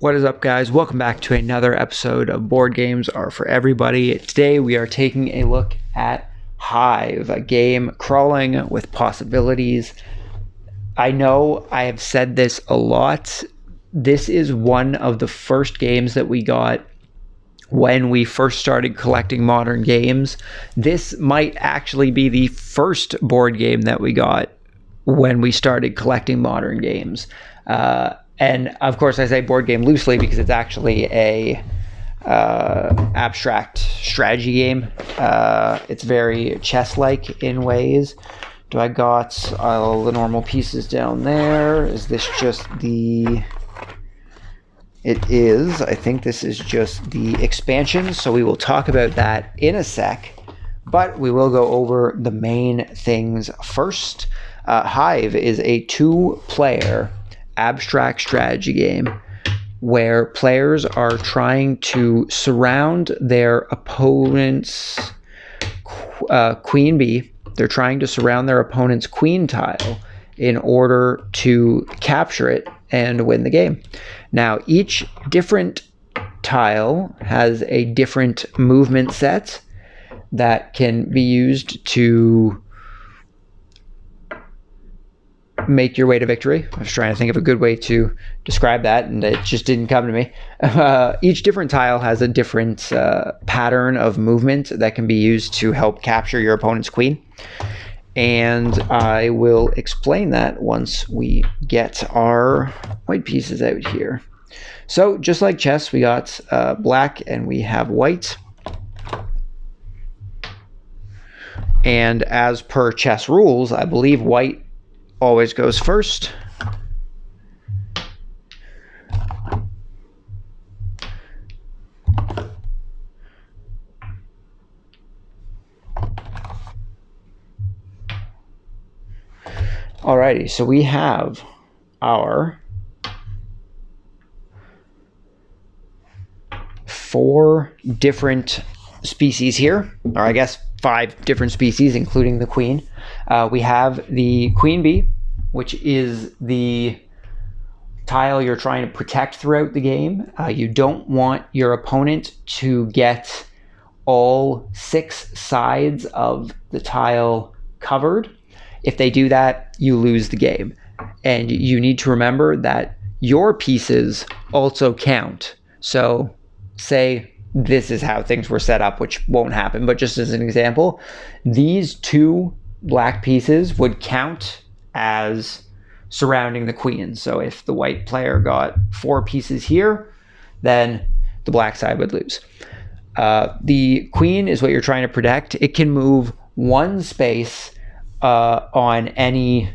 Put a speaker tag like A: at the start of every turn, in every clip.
A: What is up, guys? Welcome back to another episode of Board Games Are For Everybody. Today we are taking a look at Hive, a game crawling with possibilities. I know I have said this a lot. This is one of the first games that we got when we first started collecting modern games. This might actually be the first board game that we got when we started collecting modern games. And of course, I say board game loosely because it's actually a abstract strategy game. It's very chess-like in ways. Do I got all the normal pieces down there? Is this just the... It is. I think this is just the expansion, so we will talk about that in a sec. But we will go over the main things first. Hive is a two-player abstract strategy game where players are trying to surround their opponent's queen bee. They're trying to surround their opponent's queen tile in order to capture it and win the game. Now, each different tile has a different movement set that can be used to make your way to victory. I was trying to think of a good way to describe that, and it just didn't come to me. Each different tile has a different pattern of movement that can be used to help capture your opponent's queen. And I will explain that once we get our white pieces out here. So just like chess, we got black and we have white. And as per chess rules, I believe white always goes first. Alrighty, so we have our 4 different species here, or I guess 5 different species, including the queen. We have the queen bee, which is the tile you're trying to protect throughout the game. You don't want your opponent to get all 6 sides of the tile covered. If they do that, you lose the game. And you need to remember that your pieces also count. So say this is how things were set up, which won't happen, but just as an example, these 2 black pieces would count as surrounding the queen. So if the white player got 4 pieces here, then the black side would lose. The queen is what you're trying to protect. It can move 1 space on any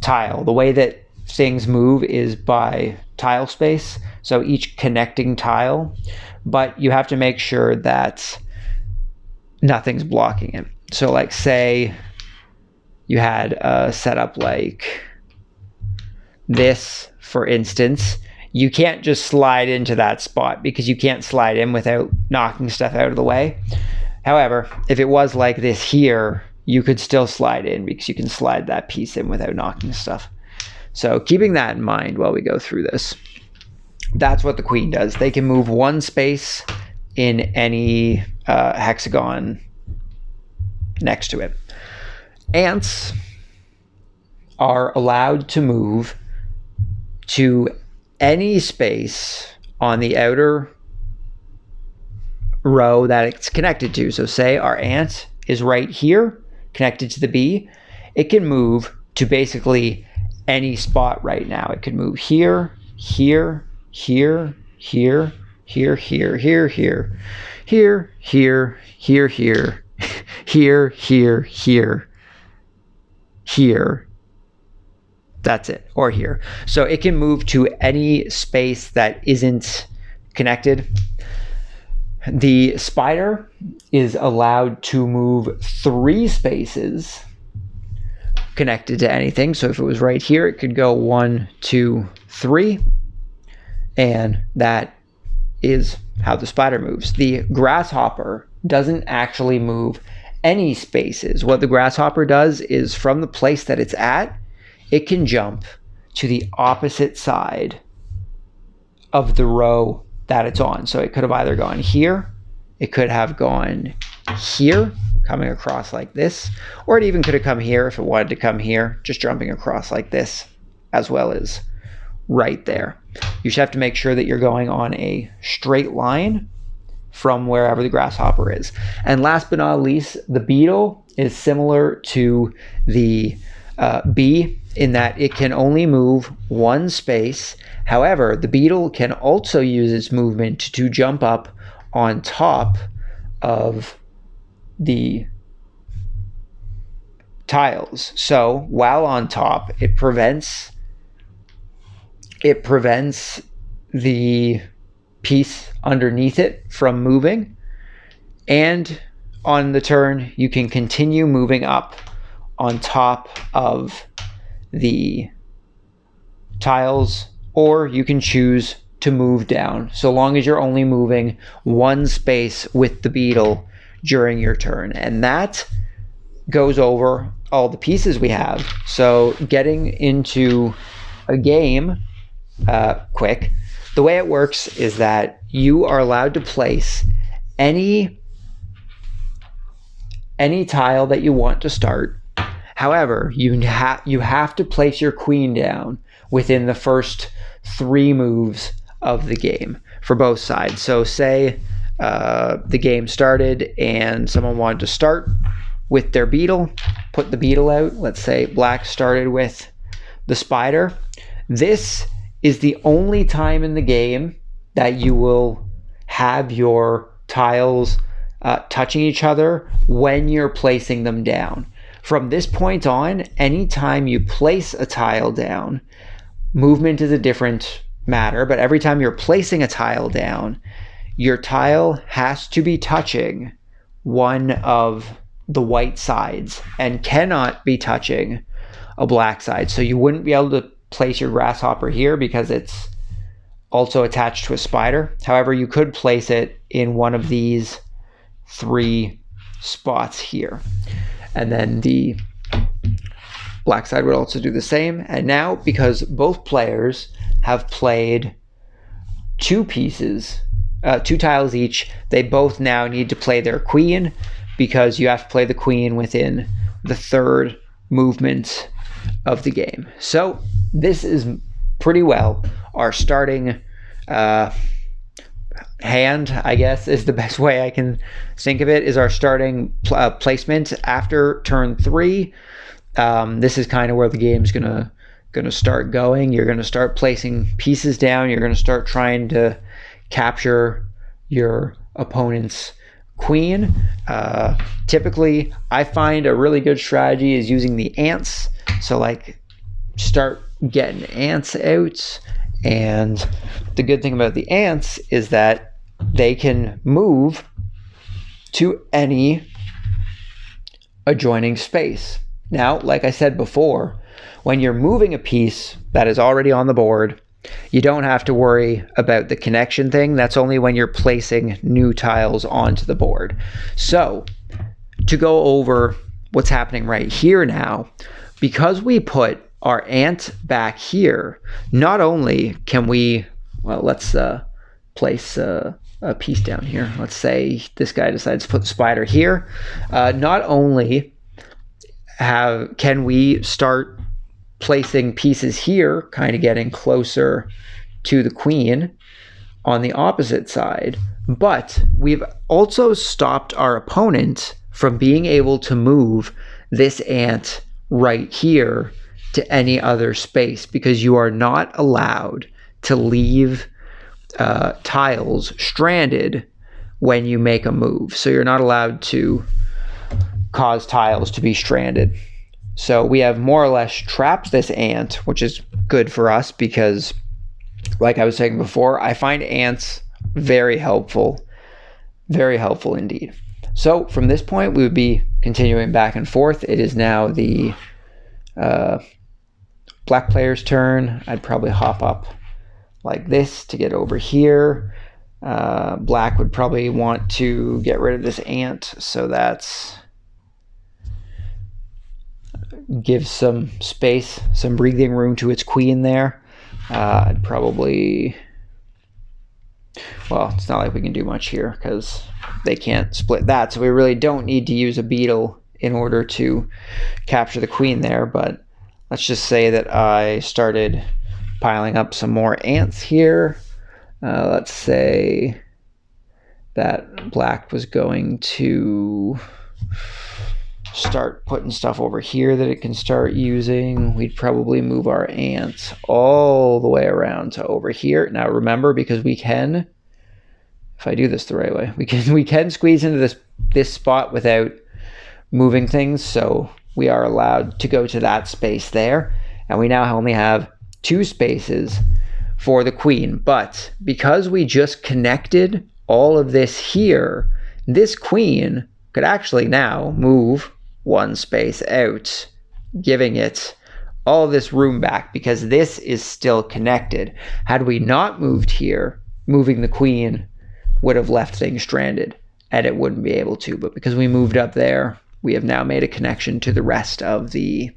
A: tile. The way that things move is by tile space, so each connecting tile, but you have to make sure that nothing's blocking it. So like say you had a setup like this, for instance, you can't just slide into that spot because you can't slide in without knocking stuff out of the way. However, if it was like this here, you could still slide in because you can slide that piece in without knocking stuff. So keeping that in mind while we go through this. That's what the queen does. They can move 1 space in any hexagon next to it. Ants are allowed to move to any space on the outer row that it's connected to. So say our ant is right here, connected to the bee. It can move to basically any spot right now. It could move here, here, here, here, here, here, here, here, here, here, here, here, here, here, here, here. That's it, or here. So it can move to any space that isn't connected. The spider is allowed to move 3 spaces connected to anything. So if it was right here, it could go 1, 2, 3. And that is how the spider moves. The grasshopper doesn't actually move any spaces. What the grasshopper does is from the place that it's at, it can jump to the opposite side of the row that it's on. So it could have either gone here, it could have gone here, coming across like this, or it even could have come here if it wanted to come here, just jumping across like this, as well as right there. You should have to make sure that you're going on a straight line from wherever the grasshopper is. And last but not least, the beetle is similar to the bee in that it can only move one space. However, the beetle can also use its movement to jump up on top of the tiles. So while on top, it prevents the piece underneath it from moving, and on the turn you can continue moving up on top of the tiles, or you can choose to move down, so long as you're only moving one space with the beetle during your turn. And that goes over all the pieces we have. So getting into a game quick, the way it works is that you are allowed to place any tile that you want to start. However, you have to place your queen down within the first 3 moves of the game for both sides. So say the game started and someone wanted to start with their beetle, put the beetle out. Let's say black started with the spider. This is the only time in the game that you will have your tiles touching each other when you're placing them down. From this point on, anytime you place a tile down, movement is a different matter, but every time you're placing a tile down, your tile has to be touching one of the white sides and cannot be touching a black side. So you wouldn't be able to place your grasshopper here because it's also attached to a spider. However, you could place it in one of these 3 spots here. And then the black side would also do the same. And now, because both players have played 2 pieces, 2 tiles each, they both now need to play their queen, because you have to play the queen within the 3rd movement of the game. So this is pretty well our starting hand, I guess, is the best way I can think of it, is our starting placement after turn 3. This is kind of where the game's gonna start going. You're gonna start placing pieces down. You're gonna start trying to capture your opponent's queen. Typically, I find a really good strategy is using the ants. So like, start getting ants out. And the good thing about the ants is that they can move to any adjoining space. Now, like I said before, when you're moving a piece that is already on the board, you don't have to worry about the connection thing. That's only when you're placing new tiles onto the board. So, to go over what's happening right here now, because we put our ant back here, not only can we, well, let's place a piece down here. Let's say this guy decides to put the spider here. Not only can we start placing pieces here, kind of getting closer to the queen on the opposite side, but we've also stopped our opponent from being able to move this ant right here to any other space, because you are not allowed to leave tiles stranded when you make a move. So you're not allowed to cause tiles to be stranded. So we have more or less trapped this ant, which is good for us because, like I was saying before, I find ants very helpful indeed. So from this point, we would be continuing back and forth. It is now the black player's turn. I'd probably hop up like this to get over here. Black would probably want to get rid of this ant, so that's gives some space, some breathing room to its queen there. I'd probably well, it's not like we can do much here because they can't split that. So we really don't need to use a beetle in order to capture the queen there. But let's just say that I started piling up some more ants here. Let's say that black was going to start putting stuff over here that it can start using. We'd probably move our ants all the way around to over here. Now remember, because we can, if I do this the right way, we can squeeze into this spot without moving things, so we are allowed to go to that space there, and we now only have 2 spaces for the queen. But because we just connected all of this here, this queen could actually now move 1 space out, giving it all this room back because this is still connected. Had we not moved here, moving the queen would have left things stranded and it wouldn't be able to. But because we moved up there, we have now made a connection to the rest of the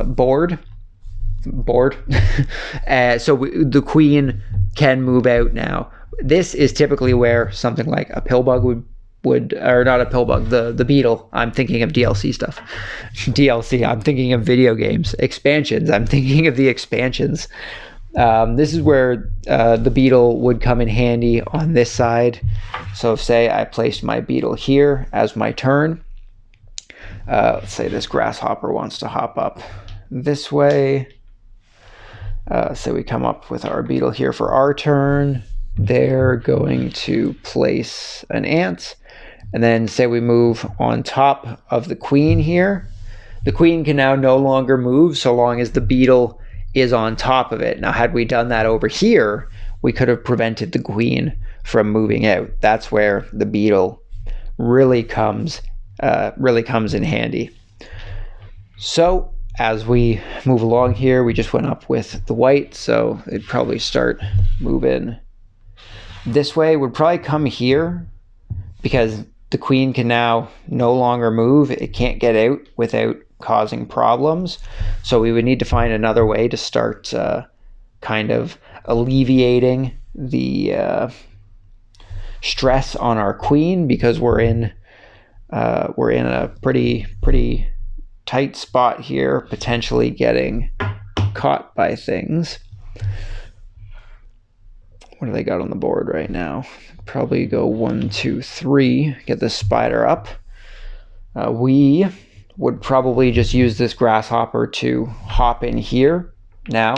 A: board. So the queen can move out now. This is typically where something like a pillbug would, or not a pillbug, the beetle. I'm thinking of DLC stuff. DLC, I'm thinking of video games. Expansions, I'm thinking of the expansions. This is where the beetle would come in handy on this side. So if, say, I placed my beetle here as my turn. Let's say this grasshopper wants to hop up this way. So we come up with our beetle here for our turn. They're going to place an ant. And then say we move on top of the queen here. The queen can now no longer move so long as the beetle is on top of it. Now, had we done that over here, we could have prevented the queen from moving out. That's where the beetle really comes in handy. So as we move along here, we just went up with the white, so it'd probably start moving this way. Would probably come here because the queen can now no longer move. It can't get out without causing problems. So we would need to find another way to start kind of alleviating the stress on our queen, because we're in a pretty tight spot here, potentially getting caught by things. What do they got on the board right now? Probably go 1, 2, 3, get the spider up. We would probably just use this grasshopper to hop in here now,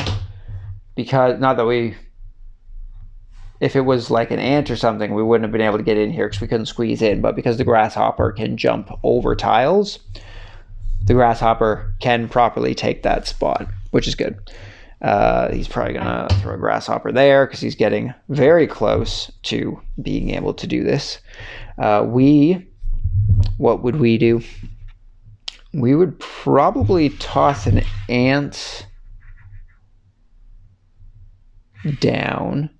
A: because not that if it was like an ant or something, we wouldn't have been able to get in here because we couldn't squeeze in. But because the grasshopper can jump over tiles, the grasshopper can properly take that spot, which is good. He's probably gonna throw a grasshopper there because he's getting very close to being able to do this. What would we do? We would probably toss an ant down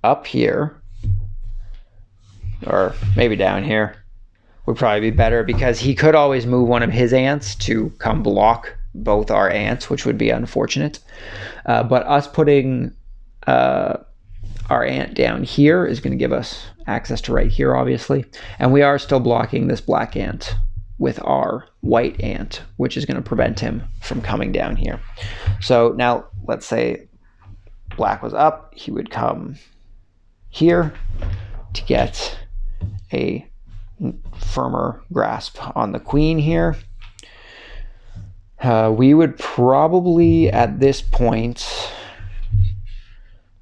A: up here, or maybe down here would probably be better, because he could always move one of his ants to come block both our ants, which would be unfortunate. But us putting our ant down here is going to give us access to right here, obviously. And we are still blocking this black ant with our white ant, which is going to prevent him from coming down here. So now let's say black was up, he would come here to get a firmer grasp on the queen here. We would probably at this point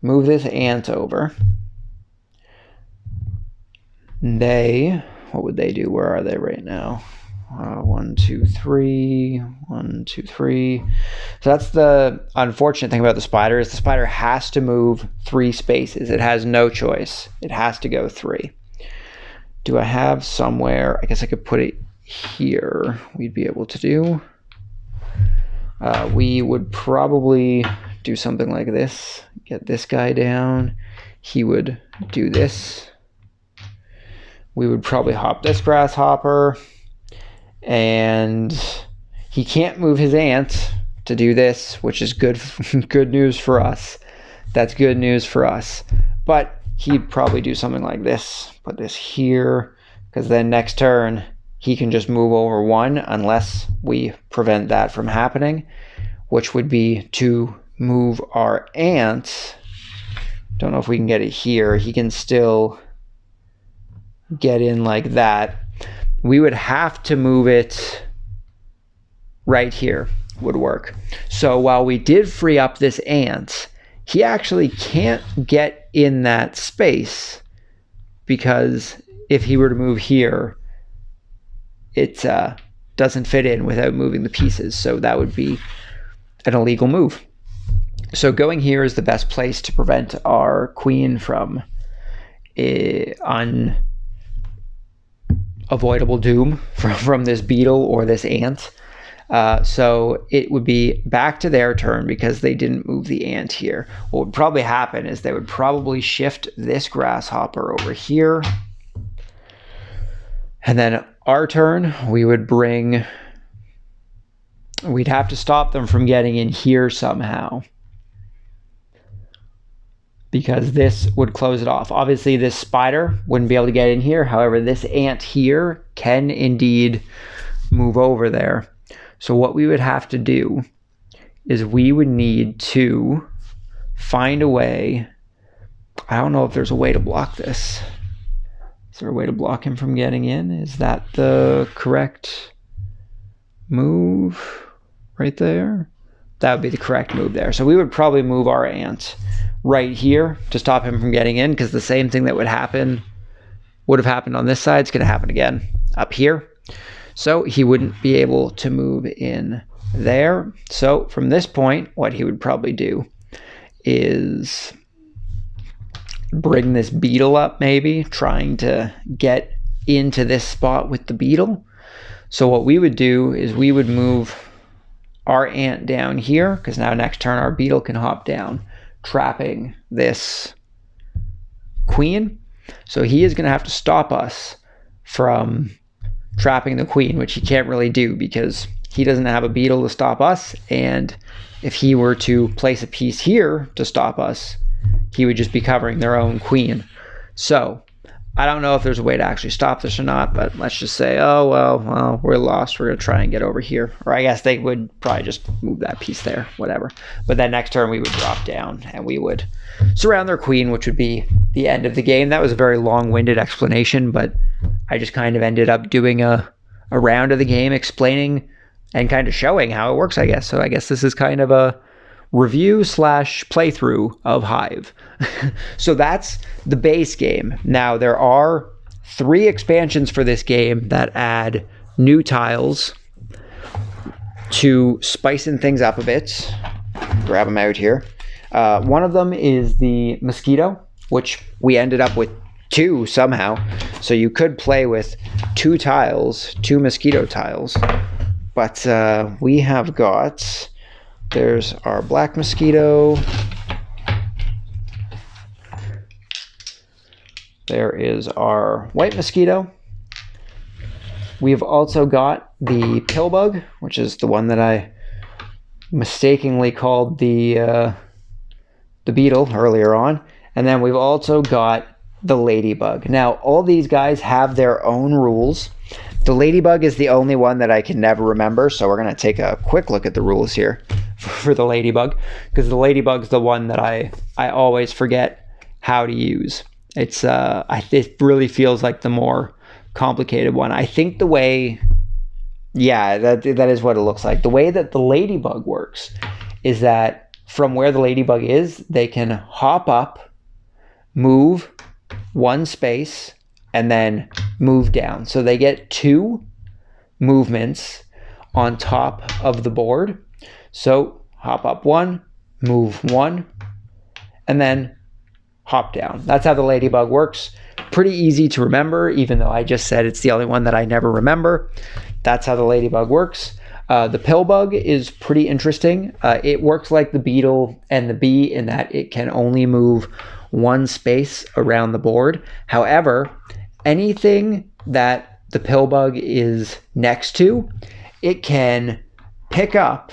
A: move this ant over. What would they do? Where are they right now? 1, 2, 3, 1, 2, 3. So that's the unfortunate thing about the spider, is the spider has to move 3 spaces. It has no choice. It has to go 3. Do I have somewhere? I guess I could put it here. We'd be able to do. We would probably do something like this. Get this guy down. He would do this. We would probably hop this grasshopper. And he can't move his ant to do this, which is good news for us, That's good news for us. But he'd probably do something like this. Put this here, because then next turn he can just move over 1 unless we prevent that from happening, which would be to move our ant. Don't know if we can get it here. He can still get in like that. We would have to move it right here would work. So while we did free up this ant, he actually can't get in that space, because if he were to move here, it doesn't fit in without moving the pieces. So that would be an illegal move. So going here is the best place to prevent our queen from unavoidable doom from this beetle or this ant. So it would be back to their turn because they didn't move the ant here. What would probably happen is they would probably shift this grasshopper over here. And then our turn, we'd have to stop them from getting in here somehow, because this would close it off. Obviously, this spider wouldn't be able to get in here. However, this ant here can indeed move over there. So what we would have to do is we would need to find a way. I don't know if there's a way to block this. Is there a way to block him from getting in? Is that the correct move right there? That would be the correct move there. So we would probably move our ant right here to stop him from getting in, because the same thing that would have happened on this side is going to happen again up here. So he wouldn't be able to move in there. So from this point, what he would probably do is bring this beetle up, maybe trying to get into this spot with the beetle. So what we would do is we would move our ant down here, because now next turn our beetle can hop down, trapping this queen. So he is going to have to stop us from trapping the queen, which he can't really do because he doesn't have a beetle to stop us. And if he were to place a piece here to stop us, he would just be covering their own queen. So I don't know if there's a way to actually stop this or not, but let's just say, oh, well, we're lost. We're going to try and get over here. Or I guess they would probably just move that piece there, whatever. But then next turn we would drop down and we would surround their queen, which would be the end of the game. That was a very long-winded explanation, but I just kind of ended up doing a round of the game explaining and kind of showing how it works, I guess. So I guess this is kind of a review / playthrough of Hive. So that's the base game. Now there are 3 expansions for this game that add new tiles to spicing things up a bit. Grab them out here. One of them is the Mosquito, which we ended up with 2 somehow. So you could play with 2 tiles, 2 Mosquito tiles. But we have got, there's our black Mosquito. There is our white Mosquito. We've also got the Pillbug, which is the one that I mistakenly called the beetle earlier on. And then we've also got the Ladybug. Now, all these guys have their own rules. The Ladybug is the only one that I can never remember, so we're going to take a quick look at the rules here for the Ladybug, because the Ladybug's the one that I always forget how to use. It really feels like the more complicated one. I think the way, yeah, that is what it looks like. The way that the Ladybug works is that from where the Ladybug is, they can hop up, move 1 space, and then move down. So they get 2 movements on top of the board. So hop up 1, move 1, and then hop down. That's how the Ladybug works. Pretty easy to remember, even though I just said it's the only one that I never remember. That's how the Ladybug works. The Pillbug is pretty interesting. It works like the beetle and the bee in that it can only move 1 space around the board. However, anything that the Pillbug is next to, it can pick up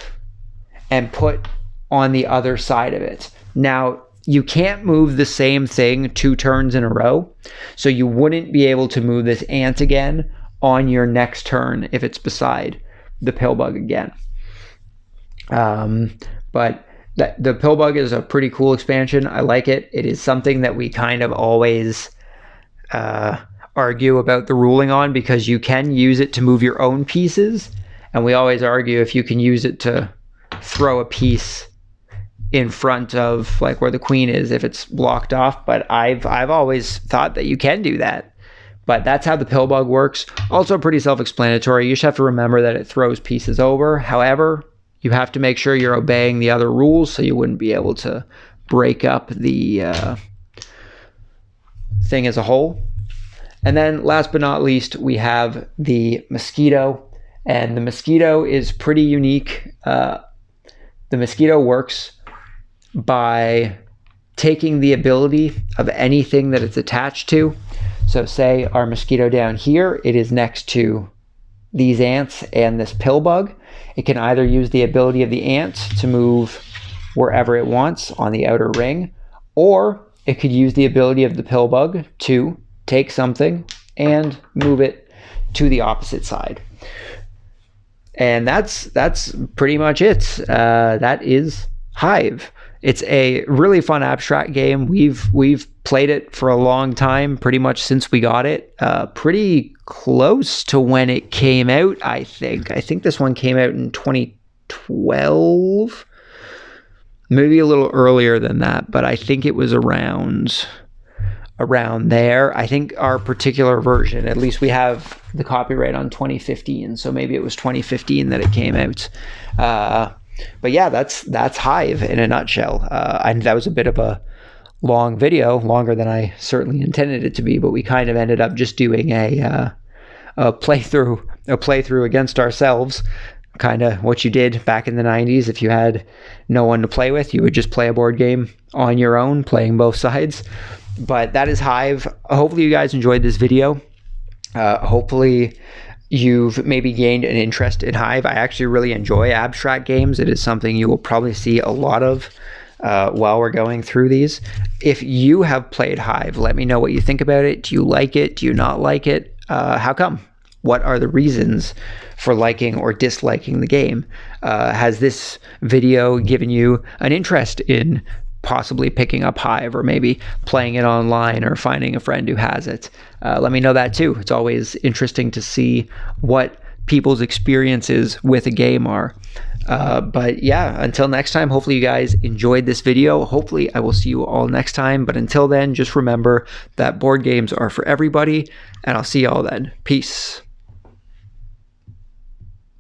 A: and put on the other side of it. Now, you can't move the same thing 2 turns in a row. So you wouldn't be able to move this ant again on your next turn if it's beside the Pillbug again. But the Pillbug is a pretty cool expansion. I like it. It is something that we kind of always argue about the ruling on, because you can use it to move your own pieces, and we always argue if you can use it to throw a piece in front of like where the queen is if it's blocked off. But I've always thought that you can do that. But that's how the Pillbug works. Also pretty self-explanatory. You just have to remember that it throws pieces over. However, you have to make sure you're obeying the other rules, so you wouldn't be able to break up the thing as a whole. And then last but not least, we have the Mosquito. And the Mosquito is pretty unique. The Mosquito works by taking the ability of anything that it's attached to. So say our Mosquito down here, it is next to these ants and this Pillbug. It can either use the ability of the ant to move wherever it wants on the outer ring, or it could use the ability of the Pillbug to take something and move it to the opposite side. And that's pretty much it. That is Hive. It's a really fun abstract game. We've played it for a long time, pretty much since we got it. Pretty close to when it came out, I think. I think this one came out in 2012. Maybe a little earlier than that, but I think it was around there. I think our particular version, at least we have the copyright on 2015, so maybe it was 2015 that it came out. But yeah, that's Hive in a nutshell. That was a bit of a long video, longer than I certainly intended it to be, but we kind of ended up just doing a playthrough against ourselves. Kind of what you did back in the 90s. If you had no one to play with, you would just play a board game on your own, playing both sides. But that is Hive. Hopefully you guys enjoyed this video. Hopefully you've maybe gained an interest in Hive. I actually really enjoy abstract games. It is something you will probably see a lot of while we're going through these. If you have played Hive, let me know what you think about it. Do you like it? Do you not like it? How come? What are the reasons for liking or disliking the game? Has this video given you an interest in possibly picking up Hive, or maybe playing it online, or finding a friend who has it? Let me know that too. It's always interesting to see what people's experiences with a game are. But yeah, until next time, hopefully you guys enjoyed this video. Hopefully I will see you all next time. But until then, just remember that board games are for everybody, and I'll see you all then. Peace.